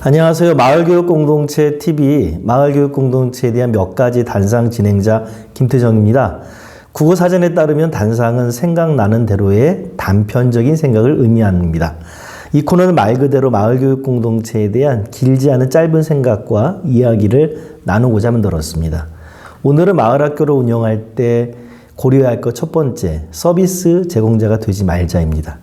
안녕하세요. 마을교육공동체 TV, 마을교육공동체에 대한 몇 가지 단상 진행자 김태정입니다. 국어사전에 따르면 단상은 생각나는 대로의 단편적인 생각을 의미합니다. 이 코너는 말 그대로 마을교육공동체에 대한 길지 않은 짧은 생각과 이야기를 나누고자 만들었습니다. 오늘은 마을학교를 운영할 때 고려해야 할 것 첫 번째, 서비스 제공자가 되지 말자입니다.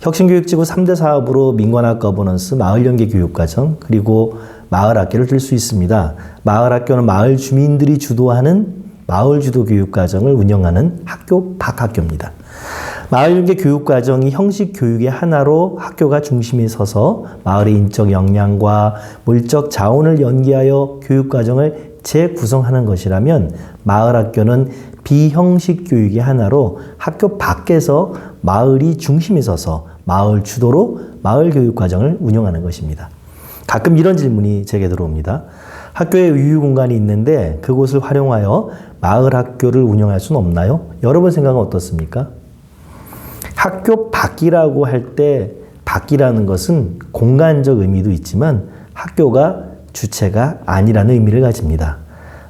혁신교육지구 3대 사업으로 민관학 거버넌스, 마을연계 교육과정, 그리고 마을학교를 들 수 있습니다. 마을학교는 마을 주민들이 주도하는 마을주도 교육과정을 운영하는 학교 밖학교입니다. 마을연계 교육과정이 형식 교육의 하나로 학교가 중심에 서서 마을의 인적 역량과 물적 자원을 연계하여 교육과정을 재구성하는 것이라면, 마을학교는 비형식 교육의 하나로 학교 밖에서 마을이 중심에 서서 마을 주도로 마을 교육 과정을 운영하는 것입니다. 가끔 이런 질문이 제게 들어옵니다. 학교에 유휴 공간이 있는데 그곳을 활용하여 마을 학교를 운영할 수는 없나요? 여러분 생각은 어떻습니까? 학교 밖이라고 할 때 밖이라는 것은 공간적 의미도 있지만 학교가 주체가 아니라는 의미를 가집니다.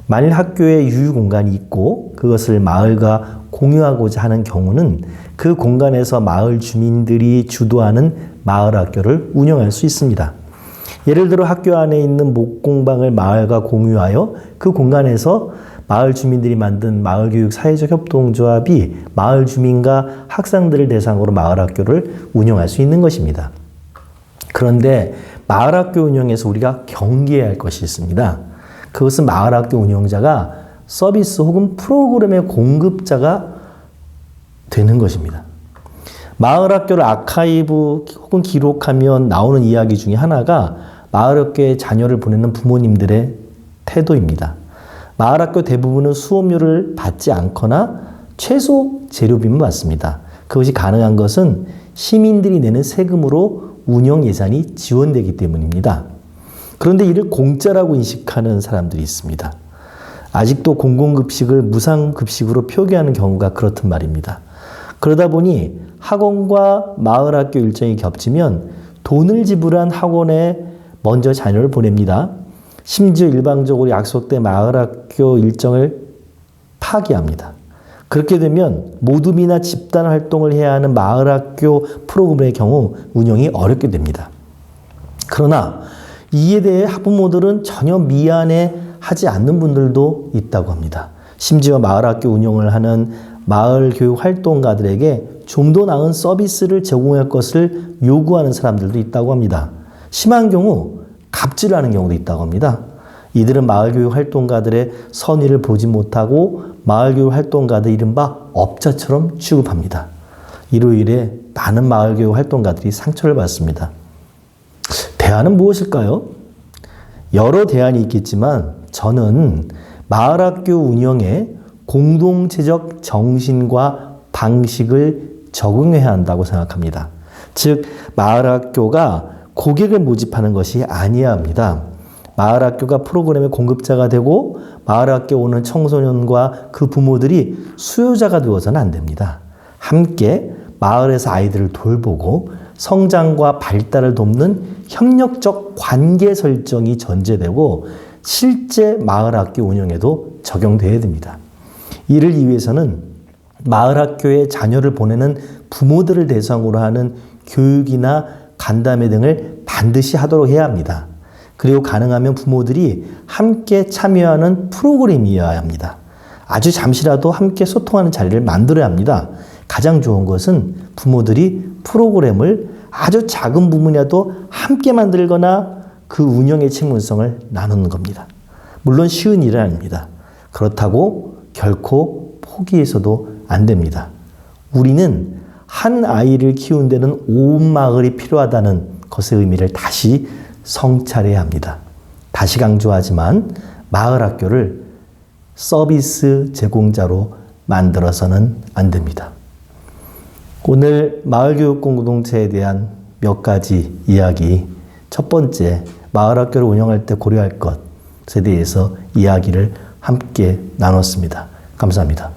만일 학교에 유휴 공간이 있고 그것을 마을과 공유하고자 하는 경우는 그 공간에서 마을 주민들이 주도하는 마을 학교를 운영할 수 있습니다. 예를 들어 학교 안에 있는 목공방을 마을과 공유하여 그 공간에서 마을 주민들이 만든 마을교육 사회적 협동조합이 마을 주민과 학생들을 대상으로 마을 학교를 운영할 수 있는 것입니다. 그런데 마을 학교 운영에서 우리가 경계해야 할 것이 있습니다. 그것은 마을학교 운영자가 서비스 혹은 프로그램의 공급자가 되는 것입니다. 마을학교를 아카이브 혹은 기록하면 나오는 이야기 중에 하나가 마을학교에 자녀를 보내는 부모님들의 태도입니다. 마을학교 대부분은 수업료를 받지 않거나 최소 재료비만 받습니다. 그것이 가능한 것은 시민들이 내는 세금으로 운영 예산이 지원되기 때문입니다. 그런데 이를 공짜라고 인식하는 사람들이 있습니다. 아직도 공공급식을 무상급식으로 표기하는 경우가 그렇단 말입니다. 그러다 보니 학원과 마을학교 일정이 겹치면 돈을 지불한 학원에 먼저 자녀를 보냅니다. 심지어 일방적으로 약속된 마을학교 일정을 파기합니다. 그렇게 되면 모둠이나 집단 활동을 해야 하는 마을학교 프로그램의 경우 운영이 어렵게 됩니다. 그러나 이에 대해 학부모들은 전혀 미안해하지 않는 분들도 있다고 합니다. 심지어 마을학교 운영을 하는 마을교육 활동가들에게 좀 더 나은 서비스를 제공할 것을 요구하는 사람들도 있다고 합니다. 심한 경우 갑질을 하는 경우도 있다고 합니다. 이들은 마을교육 활동가들의 선의를 보지 못하고 마을교육 활동가들 이른바 업자처럼 취급합니다. 이로 인해 많은 마을교육 활동가들이 상처를 받습니다. 대안은 무엇일까요? 여러 대안이 있겠지만 저는 마을학교 운영에 공동체적 정신과 방식을 적응해야 한다고 생각합니다. 즉, 마을학교가 고객을 모집하는 것이 아니어야 합니다. 마을학교가 프로그램의 공급자가 되고 마을학교 오는 청소년과 그 부모들이 수요자가 되어서는 안 됩니다. 함께 마을에서 아이들을 돌보고 성장과 발달을 돕는 협력적 관계 설정이 전제되고 실제 마을학교 운영에도 적용되어야 됩니다. 이를 위해서는 마을학교에 자녀를 보내는 부모들을 대상으로 하는 교육이나 간담회 등을 반드시 하도록 해야 합니다. 그리고 가능하면 부모들이 함께 참여하는 프로그램이어야 합니다. 아주 잠시라도 함께 소통하는 자리를 만들어야 합니다. 가장 좋은 것은 부모들이 프로그램을 아주 작은 부분이라도 함께 만들거나 그 운영의 책임성을 나누는 겁니다. 물론 쉬운 일은 아닙니다. 그렇다고 결코 포기해서도 안 됩니다. 우리는 한 아이를 키우는 데는 온 마을이 필요하다는 것의 의미를 다시 성찰해야 합니다. 다시 강조하지만 마을 학교를 서비스 제공자로 만들어서는 안 됩니다. 오늘 마을교육공동체에 대한 몇 가지 이야기, 첫 번째, 마을학교를 운영할 때 고려할 것에 대해서 이야기를 함께 나눴습니다. 감사합니다.